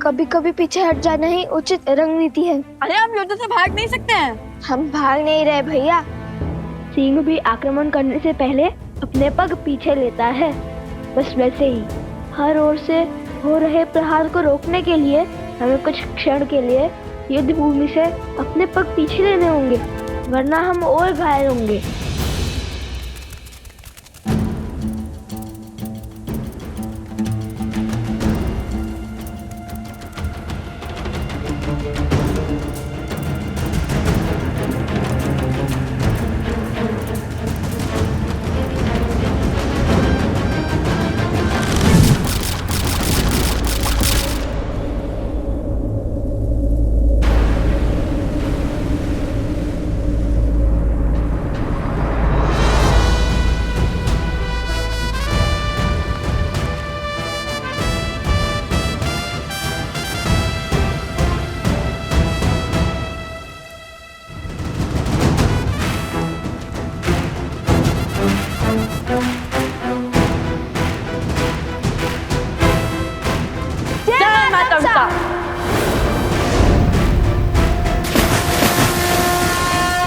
कभी कभी पीछे हट जाना ही उचित रणनीति है। अरे हम युद्ध से भाग नहीं सकते हैं। हम भाग नहीं रहे भैया। सिंह भी आक्रमण करने से पहले अपने पग पीछे लेता है। बस वैसे ही हर ओर से हो रहे प्रहार को रोकने के लिए हमें कुछ क्षण के लिए युद्ध भूमि से अपने पग पीछे लेने होंगे, वरना हम और घायल होंगे।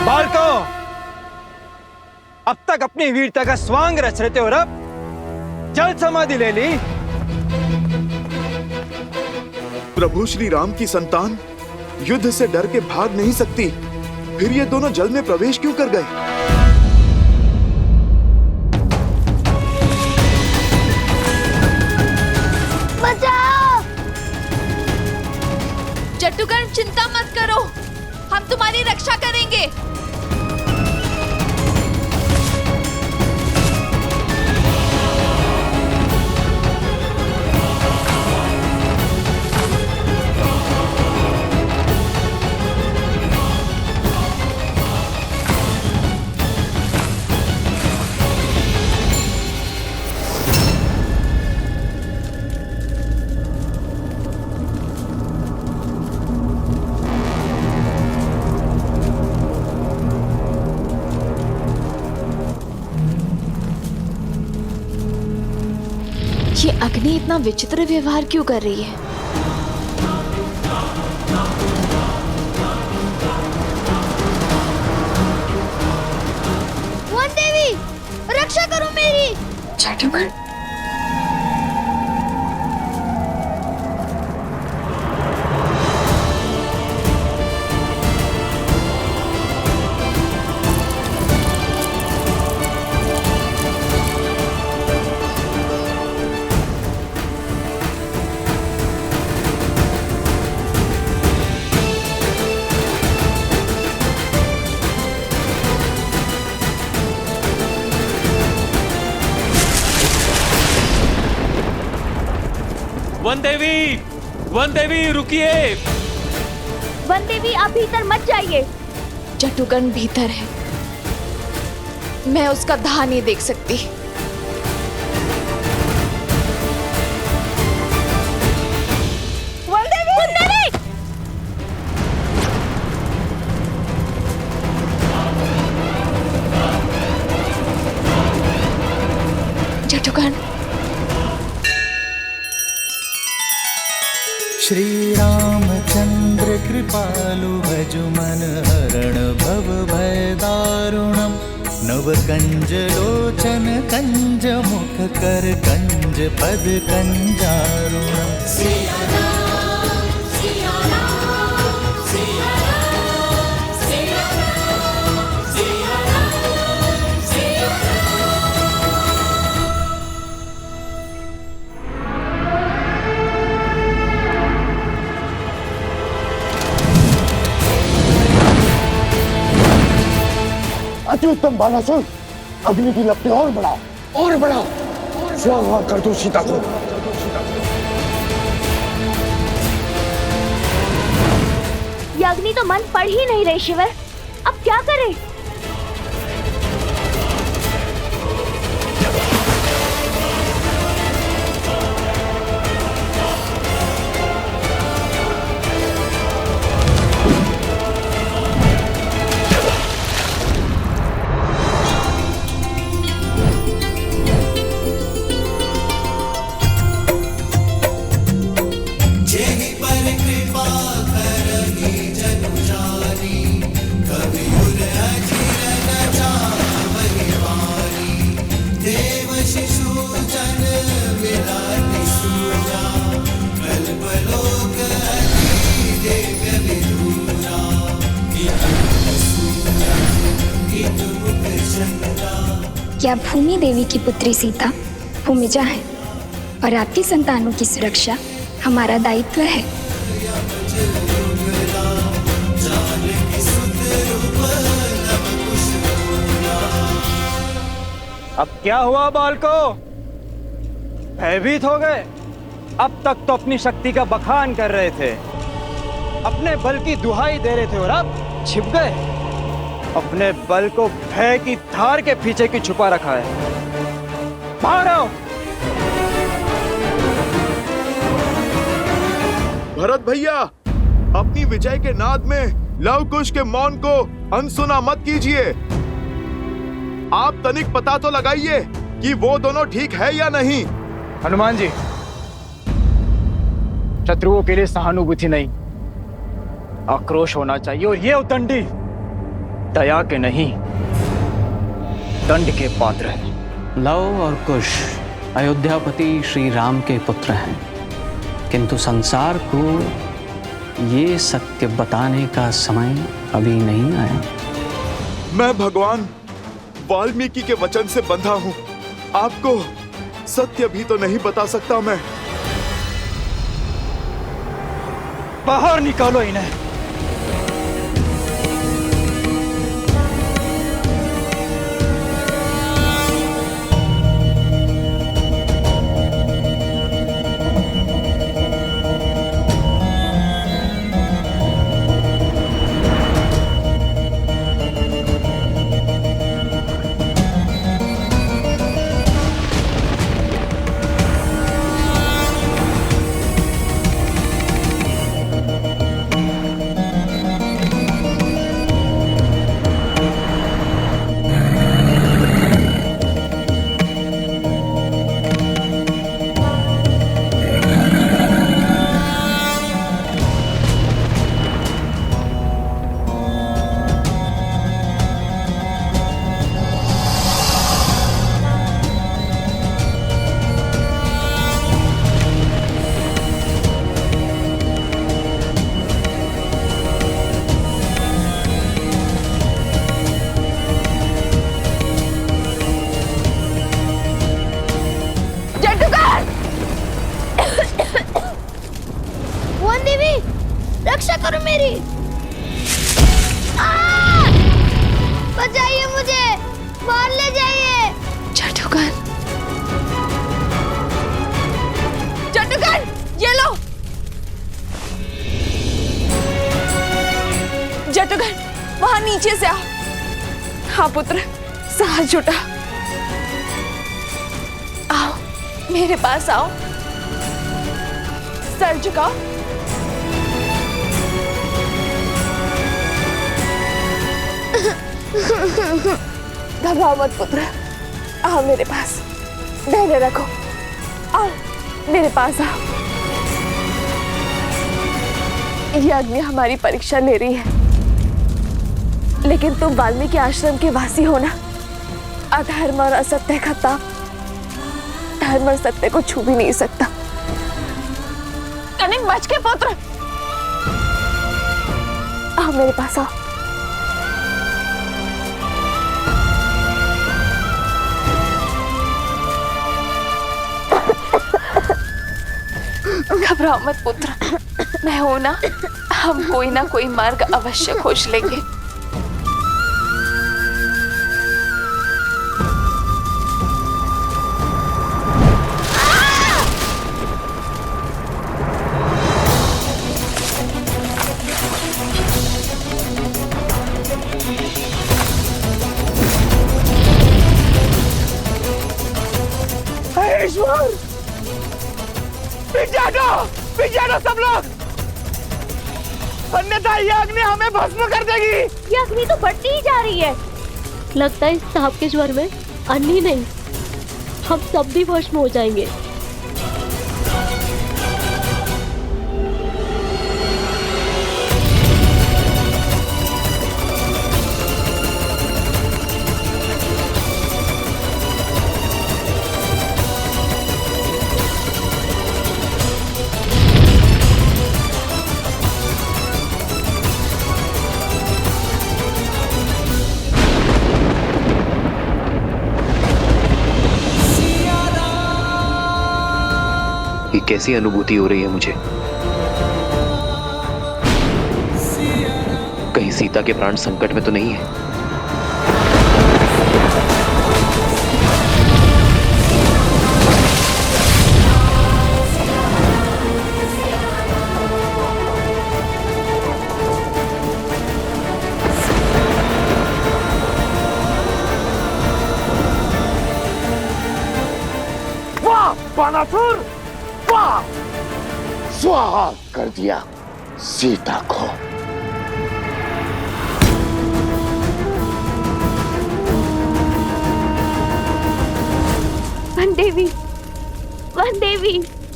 बालकों, अब तक अपनी वीरता का स्वांग रच रहे थे और अब जल समाधि ले ली। प्रभु श्री राम की संतान युद्ध से डर के भाग नहीं सकती, फिर ये दोनों जल में प्रवेश क्यों कर गए? बचाओ! जट्टुकर्ण चिंता मत करो, हम तुम्हारी रक्षा करेंगे। ये अग्नि इतना विचित्र व्यवहार क्यों कर रही है? वन देवी, रक्षा करो मेरी। जट्टुकर्ण, वन देवी रुकिए। वन देवी, आप भीतर मत जाइए। जट्टुकर्ण भीतर है, मैं उसका दाह नहीं देख सकती। जट्टुकर्ण, श्री रामचंद्र कृपालु भजु मन हरण भव भय दारुणम नव कंज लोचन कंज मुख कर कंज पद कंजारुणम। अति उत्तम बालासुर, अग्नि की लपटें और बढ़ाओ, और बढ़ाओ, स्वाहा कर दो सीता को। ये अग्नि तो मन पड़ ही नहीं रही शिवर, अब क्या करें? जेहि कि आप भूमि देवी की पुत्री सीता भूमिजा हैं और आपकी संतानों की सुरक्षा हमारा दायित्व है। अब क्या हुआ बालको? भयभीत हो गए? अब तक तो अपनी शक्ति का बखान कर रहे थे, अपने बल की दुहाई दे रहे थे, और अब छिप गए। अपने बल को भय की धार के पीछे की छुपा रखा है। बाहर आओ। भरत भैया, अपनी विजय के नाद में लव कुश के मौन को अनसुना मत कीजिए। आप तनिक पता तो लगाइए कि वो दोनों ठीक है या नहीं। हनुमान जी, शत्रुओं के लिए सहानुभूति नहीं, आक्रोश होना चाहिए, और ये उदंडी दया के नहीं, दंड के पात्र है। लव और कुश अयोध्यापति श्री राम के पुत्र हैं, किंतु संसार को ये सत्य बताने का समय अभी नहीं आया। मैं भगवान वाल्मीकि के वचन से बंधा हूँ। आपको सत्य भी तो नहीं बता सकता मैं। बाहर निकालो इन्हें। रक्षा करो मेरी। बचाइए मुझे, मार ले जाइए। जटुगन, जटुगन, ये लो। जटुगन, वहां नीचे से आ। हाँ पुत्र, साहस जुटा। आओ, मेरे पास आओ। सर झुकाओ। घबराओ मत पुत्र, आओ मेरे पास, धैर्य रखो। आओ मेरे पास आओ। ये अग्नि हमारी परीक्षा ले रही है, लेकिन तुम वाल्मीकि आश्रम के वासी हो ना। अधर्म और असत्य का ताप धर्म और सत्य को छू भी नहीं सकता। कनिक बच के पुत्र, आओ मेरे पास आओ। घबराओ मत पुत्र, मैं हूं ना। हम कोई ना कोई मार्ग अवश्य खोज लेंगे। ईश्वर, पीछे हटो सब लोग, अन्यथा ये अग्नि हमें भस्म कर देगी। ये अग्नि तो बढ़ती ही जा रही है। लगता है इस सांप के ज्वर में अन्नी नहीं, हम सब भी भस्म हो जाएंगे। ये कैसी अनुभूति हो रही है मुझे? कहीं सीता के प्राण संकट में तो नहीं है? बानासुर, वाह! स्वाहा कर दिया सीता को। वन देवी,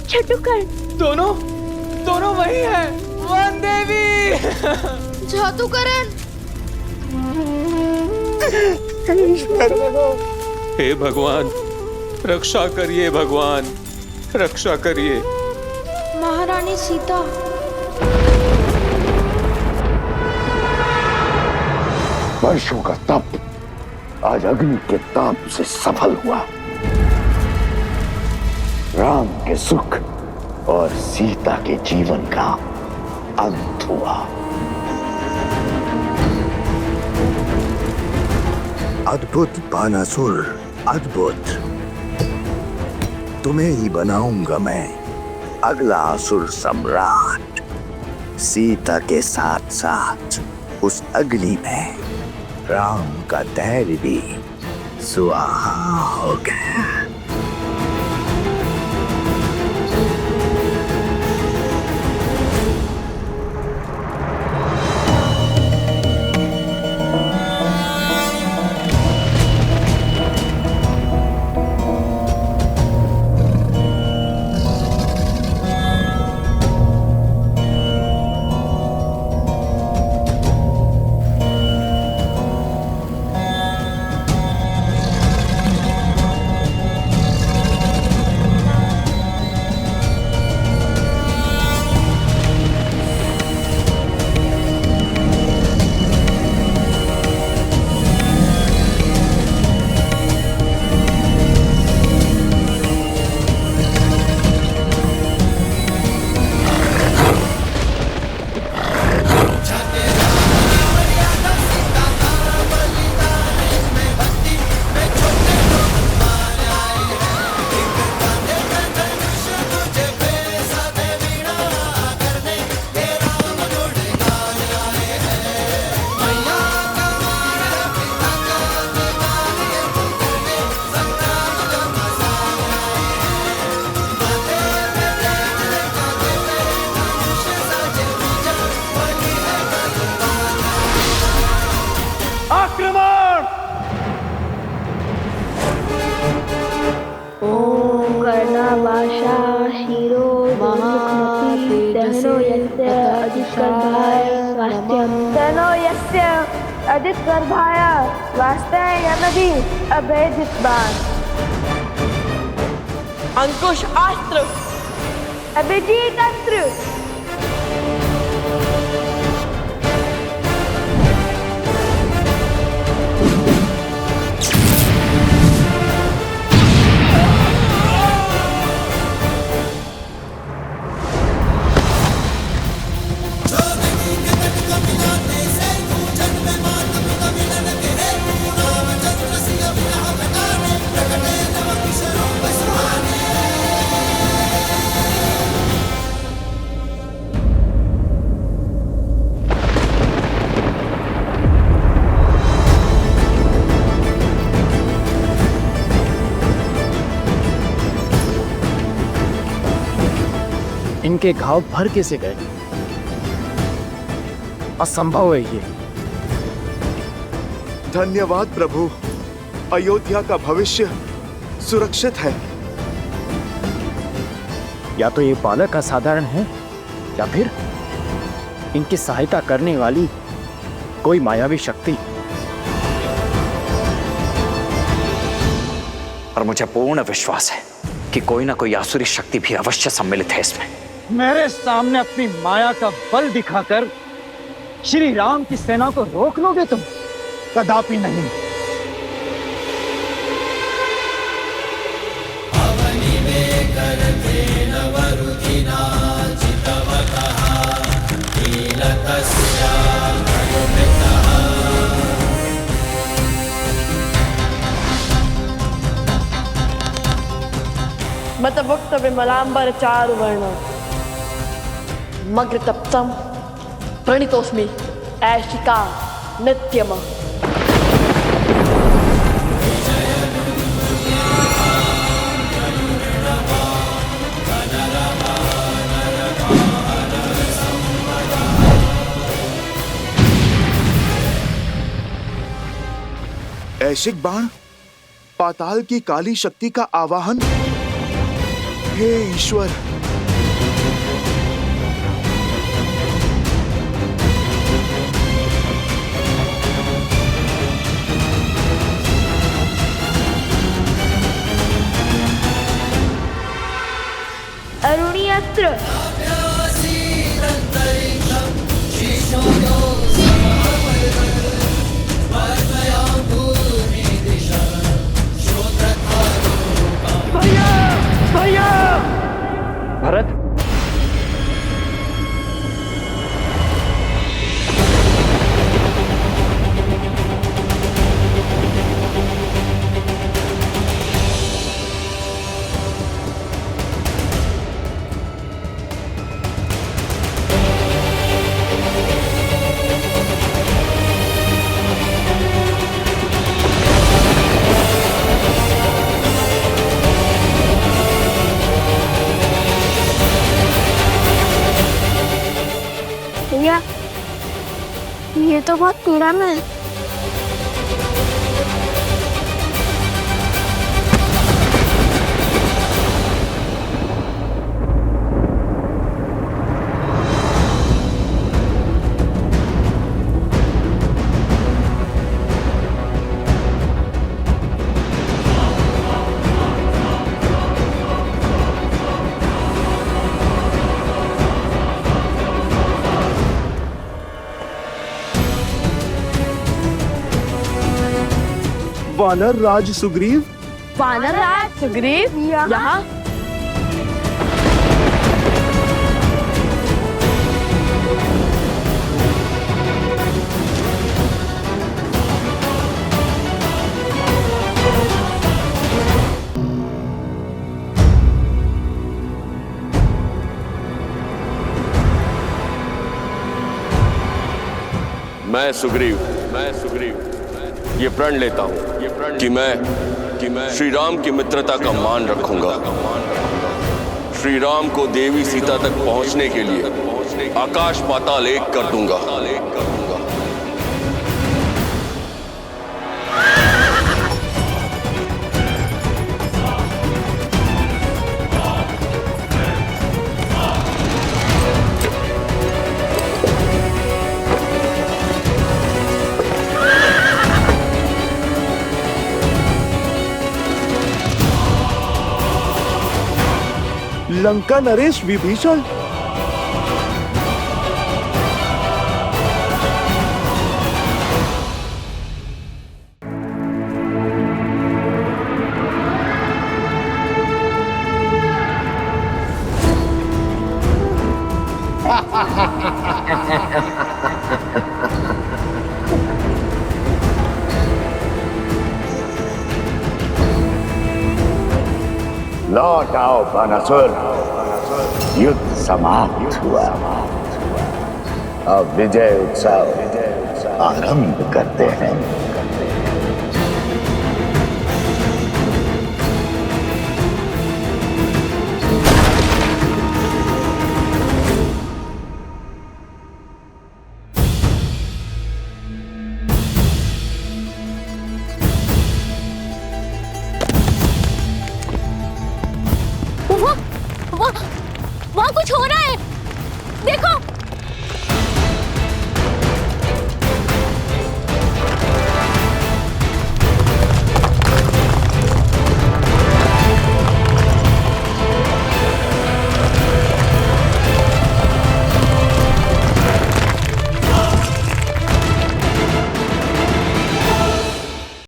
छटुकर, दोनों वही है। वन देवी, जादूकरण। हे भगवान, रक्षा करिए भगवान, रक्षा करिए। महारानी सीता। वर्षों का तप आज अग्नि के ताप से सफल हुआ। राम के सुख और सीता के जीवन का अंत हुआ। अद्भुत बानासुर, अद्भुत। तुम्हें ही बनाऊंगा मैं अगला असुर सम्राट। सीता के साथ साथ उस अग्नि में राम का धैर्य भी सुआहा हो गया। अंकुश अस्त्र। अभिजीत अस्त्र। इनके घाव भर कैसे गए? असंभव है ये। धन्यवाद प्रभु, अयोध्या का भविष्य सुरक्षित है। या तो ये बालक असाधारण है या फिर इनकी सहायता करने वाली कोई मायावी शक्ति। और मुझे पूर्ण विश्वास है कि कोई ना कोई आसुरी शक्ति भी अवश्य सम्मिलित है इसमें। मेरे सामने अपनी माया का बल दिखाकर श्री राम की सेना को रोक लोगे तुम? कदापि नहीं। अवनि में करते नवर मतभुक्त विमलांबर चारुवर्ण मग्र तप्तम प्रणितोस्मि ऐशिका नित्यम। ऐशिक बाण, पाताल की काली शक्ति का आवाहन। हे ईश्वर, अरुणी अस्त्र। भरत, भैया ये तो बहुत पीड़ा में है। वानर राज सुग्रीव। वानर राज सुग्रीव यहाँ? मैं सुग्रीव ये प्रण लेता हूँ कि मैं श्री राम की मित्रता का मान रखूंगा। श्री राम को देवी सीता तक पहुंचने के लिए आकाश पाताल एक कर दूंगा। लंका नरेश विभीषण। लौट आओ बानासुर, युद्ध समाप्त हुआ। अब विजय उत्सव आरंभ करते हैं। वहाँ कुछ हो रहा